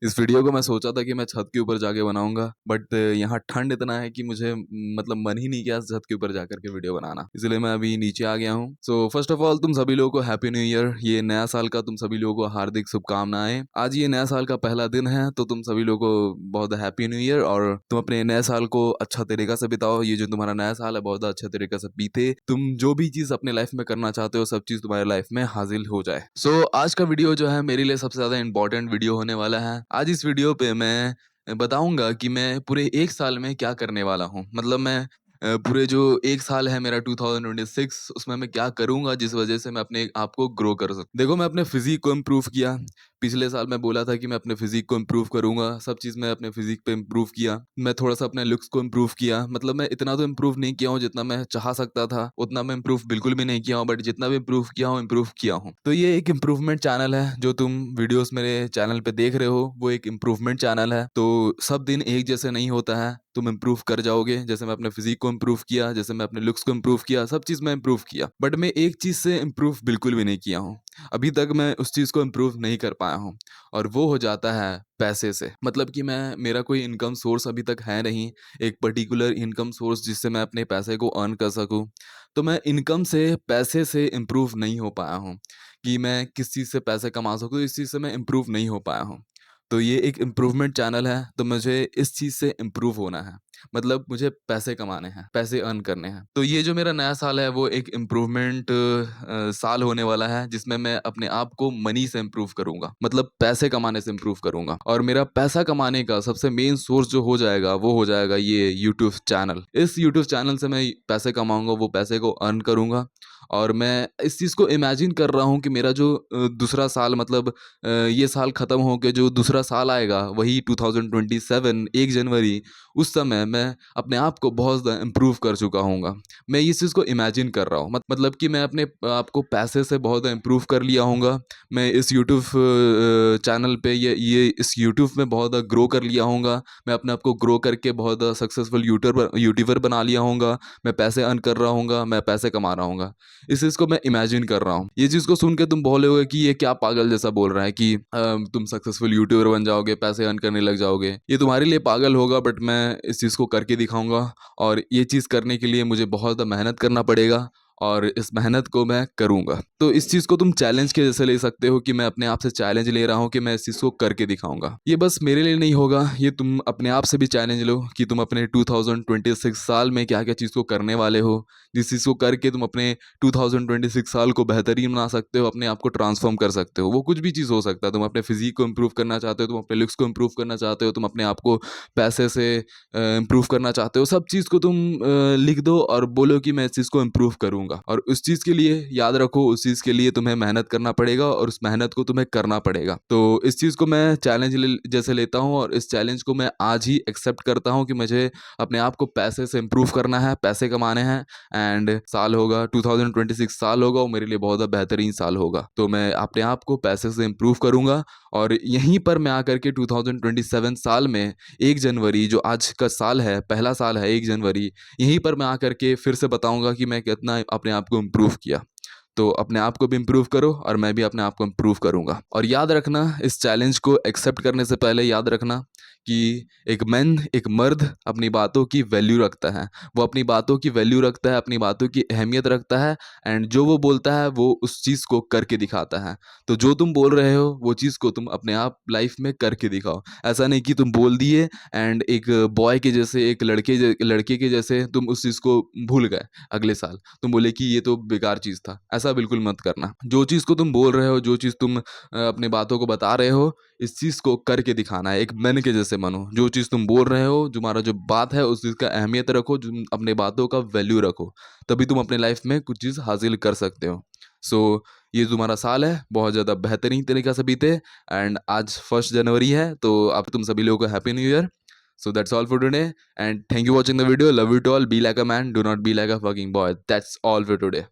इस वीडियो को मैं सोचा था कि मैं छत के ऊपर जाके बनाऊंगा, बट यहाँ ठंड इतना है कि मुझे मतलब मन ही नहीं किया छत के ऊपर जाकर के वीडियो बनाना, इसलिए मैं अभी नीचे आ गया हूँ। सो फर्स्ट ऑफ ऑल तुम सभी लोगों को हैप्पी न्यू ईयर। ये नया साल का तुम सभी लोगों को हार्दिक शुभकामनाएं। आज ये नया साल का पहला दिन है, तो तुम सभी लोगों को बहुत हैप्पी न्यू ईयर, और तुम अपने नए साल को अच्छा तरीका से बिताओ। ये जो तुम्हारा नया साल है बहुत अच्छे तरीके से बीते। तुम जो भी चीज अपने लाइफ में करना चाहते हो सब चीज तुम्हारे लाइफ में हासिल हो जाए। सो आज का वीडियो जो है मेरे लिए सबसे ज्यादा इंपॉर्टेंट वीडियो होने वाला है। आज इस वीडियो पे मैं बताऊंगा कि मैं पूरे एक साल में क्या करने वाला हूँ। मतलब मैं पूरे जो एक साल है मेरा 2026, उसमें मैं क्या करूंगा जिस वजह से मैं अपने आप को ग्रो कर सकूं। देखो, मैं अपने फिजिक को इम्प्रूव किया। पिछले साल मैं बोला था कि मैं अपने फिजिक को इम्प्रूव करूंगा, सब चीज़ मैं अपने फिजिक पे इम्प्रूव किया। मैं थोड़ा सा अपने लुक्स को इम्प्रूव किया। मतलब मैं इतना तो इम्प्रूव नहीं किया हूँ जितना मैं चाह सकता था, उतना मैं इम्प्रूव बिल्कुल भी नहीं किया हूँ, बट जितना भी इम्प्रूव किया हूँ। तो ये एक इम्प्रूवमेंट चैनल है। जो तुम वीडियोस मेरे चैनल पे देख रहे हो वो एक इम्प्रूवमेंट चैनल है। तो सब दिन एक जैसे नहीं होता है, तुम इम्प्रूव कर जाओगे। जैसे मैं अपने फिजिक को इम्प्रूव किया, जैसे मैं अपने लुक्स को इम्प्रूव किया, सब चीज़ मैं इम्प्रूव किया, बट मैं एक चीज़ से इम्प्रूव बिल्कुल भी नहीं किया हूँ। अभी तक मैं उस चीज़ को इम्प्रूव नहीं कर पाया हूँ, और वो हो जाता है पैसे से। मतलब कि मेरा कोई इनकम सोर्स अभी तक है नहीं, एक पर्टिकुलर इनकम सोर्स जिससे मैं अपने पैसे को अर्न कर सकूं। तो मैं इनकम से, पैसे से इम्प्रूव नहीं हो पाया हूं कि मैं किस चीज़ से पैसे कमा सकूं। इस चीज़ से मैं इम्प्रूव नहीं हो पाया हूं। तो ये एक इम्प्रूवमेंट चैनल है, तो मुझे इस चीज़ से इम्प्रूव होना है। मतलब मुझे पैसे कमाने हैं, पैसे अर्न करने हैं। तो ये जो मेरा नया साल है वो एक इम्प्रूवमेंट साल होने वाला है, जिसमें मैं अपने आप को मनी से इम्प्रूव करूंगा, मतलब पैसे कमाने से इम्प्रूव करूंगा। और मेरा पैसा कमाने का सबसे मेन सोर्स जो हो जाएगा वो हो जाएगा ये यूट्यूब चैनल। इस यूट्यूब चैनल से मैं पैसे कमाऊंगा, वो पैसे को अर्न करूंगा। और मैं इस चीज़ को इमेजिन कर रहा हूँ कि मेरा जो दूसरा साल, मतलब ये साल ख़त्म हो के जो दूसरा साल आएगा वही 2027 1 जनवरी, उस समय मैं अपने आप को बहुत ज़्यादा इम्प्रूव कर चुका हूँगा। मैं इस चीज़ को इमेजिन कर रहा हूँ। मतलब कि मैं अपने आप को पैसे से बहुत इम्प्रूव कर लिया हूँगा। मैं इस यूट्यूब चैनल पे ये इस यूट्यूब में बहुत ज़्यादा ग्रो कर लिया हूँगा। मैं अपने आप को ग्रो करके बहुत ज़्यादा सक्सेसफुल यूट्यूबर बना लिया हूँगा। मैं पैसे अर्न कर रहा हूँगा, मैं पैसे कमा रहा हूँगा। इस चीज़ को मैं इमेजिन कर रहा हूँ। ये चीज़ को सुन के तुम बोलोगे कि ये क्या पागल जैसा बोल रहा है कि तुम सक्सेसफुल यूट्यूबर बन जाओगे, पैसे अर्न करने लग जाओगे। ये तुम्हारे लिए पागल होगा, बट मैं इस चीज़ को करके दिखाऊंगा। और ये चीज़ करने के लिए मुझे बहुत ज़्यादा मेहनत करना पड़ेगा, और इस मेहनत को मैं करूँगा। तो इस चीज़ को तुम चैलेंज के जैसे ले सकते हो कि मैं अपने आप से चैलेंज ले रहा हूँ कि मैं इस चीज़ को करके दिखाऊँगा। ये बस मेरे लिए नहीं होगा, ये तुम अपने आप से भी चैलेंज लो कि तुम अपने 2026 साल में क्या-क्या चीज़ को करने वाले हो। जिस चीज़ को करके तुम अपने 2026 साल को बेहतरीन बना सकते हो, अपने आप को ट्रांसफ़ॉर्म कर सकते हो। वो कुछ भी चीज़ हो सकता है। तुम अपने फ़िज़ीक को इम्प्रूव करना चाहते हो, तुम अपने लुक्स को इम्प्रूव करना चाहते हो, तुम अपने आप को पैसे से इम्प्रूव करना चाहते हो। सब चीज़ को तुम लिख दो और बोलो कि मैं इस चीज़ को इम्प्रूव करूँगा। और उस चीज़ के लिए याद रखो, उस चीज़ के लिए तुम्हें मेहनत करना पड़ेगा, और उस मेहनत को तुम्हें करना पड़ेगा। तो इस चीज़ को मैं चैलेंज जैसे लेता हूँ, और इस चैलेंज को मैं आज ही एक्सेप्ट करता हूँ कि मुझे अपने आप को पैसे से इम्प्रूव करना है, पैसे कमाने हैं। एंड साल होगा 2026 साल होगा, वो मेरे लिए बहुत बेहतरीन साल होगा। तो मैं अपने आप को पैसे से इम्प्रूव करूँगा, और यहीं पर मैं आकर के 2027 साल में 1 जनवरी, जो आज का साल है, पहला साल है 1 जनवरी, यहीं पर मैं आकर के फिर से बताऊँगा कि मैं कितना अपने आप को इम्प्रूव किया। तो अपने आप को भी इम्प्रूव करो, और मैं भी अपने आप को इम्प्रूव करूँगा। और याद रखना, इस चैलेंज को एक्सेप्ट करने से पहले याद रखना कि एक मर्द अपनी बातों की वैल्यू रखता है। वो अपनी बातों की वैल्यू रखता है, अपनी बातों की अहमियत रखता है, एंड जो वो बोलता है वो उस चीज़ को करके दिखाता है। तो जो तुम बोल रहे हो वो चीज़ को तुम अपने आप लाइफ में करके दिखाओ। ऐसा नहीं कि तुम बोल दिए एंड एक बॉय के जैसे, एक लड़के के जैसे तुम उस चीज़ को भूल गए। अगले साल तुम बोले कि ये तो बेकार चीज़ था। ऐसा बिल्कुल मत करना। जो चीज़ को तुम बोल रहे हो, जो चीज़ तुम अपनी बातों को बता रहे हो, इस चीज़ को करके दिखाना है। एक मैन के जैसे बनो। जो चीज़ तुम बोल रहे हो, तुम्हारा जो बात है, उस चीज़ का अहमियत रखो, तुम अपनी बातों का वैल्यू रखो। तभी तुम अपने लाइफ में कुछ चीज़ हासिल कर सकते हो। सो ये तुम्हारा साल है बहुत ज़्यादा बेहतरीन तरीक़ा से बीते। एंड आज 1 जनवरी है, तो अब तुम सभी लोगों को happy new year. So that's all for today, and thank you for watching the video. Love you to all. Be like a man, do not be like a fucking boy. That's all for today.